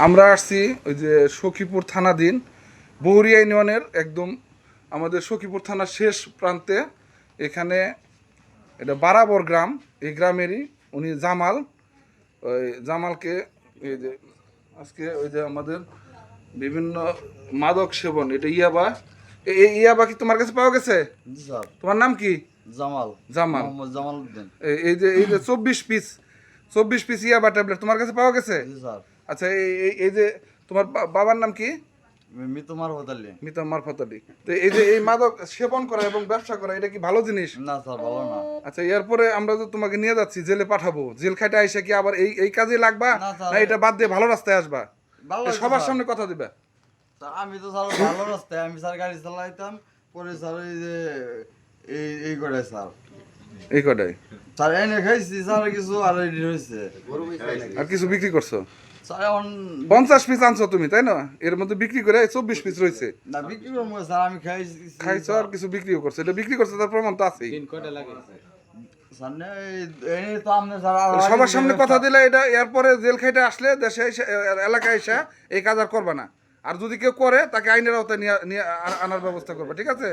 আমরা আসছি ওই যে সখীপুর থানাধীন বহুরিয়া ইউনিয়নের একদম আমাদের সখীপুর থানার শেষ প্রান্তে। এখানে এটা বারাবর গ্রাম, এই গ্রামেরই উনি জামাল। ওই জামালকে এই যে আজকে ওই যে আমাদের বিভিন্ন মাদক সেবন, এটা ইয়াবা, এই ইয়াবা কি তোমার কাছে পাওয়া গেছে? জি স্যার। তোমার নাম কি? জামাল। জামাল। মোহাম্মদ জামাল উদ্দিন। এই যে 24 পিস ইয়াবা ট্যাবলেট তোমার কাছে পাওয়া গেছে? জি স্যার। আচ্ছা, এই যে তোমার বাবার নাম কি? মিতুমার হোতালি। মিতা মারফত আলী। তো এই যে এই মাদক সেবন করা এবং ব্যবসা করা, এটা কি ভালো জিনিস? না স্যার, ভালো না। আচ্ছা, এরপরে আমরা তো তোমাকে নিয়ে যাচ্ছি, জেলে পাঠাবো। জেল খাইতে আইসা কি আবার এই কাজে লাগবা, না স্যার। না এটা বাদ দিয়ে ভালো রাস্তায় আসবা? ভালো এটা হয়েছে সবার স্যার। সামনে কথা দিবা। স্যার, আমি তো স্যার ভালো রাস্তায়, আমি স্যার গাড়ি চালাইতাম, পরে স্যার এই যে এই করে স্যার। এই কটাই স্যার এনে খাইছি স্যার কিছু, আর রেডি হয়েছে। আর কিছু বিক্রি করছো? স্যার এখন 50 পিস আনছো তুমি, তাই না? এর মধ্যে বিক্রি করে 24 পিস রয়েছে। না বিক্রি করবো স্যার, আমি খাইছি। খাইছো আর কিছু বিক্রিও করছো, এটা বিক্রি করছো তার প্রমাণ তো আছেই। স্যার না, এই তো আপনি স্যার সবার সামনে কথা দিলে এটা, এরপরে জেল খাইতে আসলে দেশে এসে এলাকায় এসে এই কাজ আর করবে না। আর যদি কেউ করে তাকে আইনের আওতায় নিয়ে আনার ব্যবস্থা করবে, ঠিক আছে?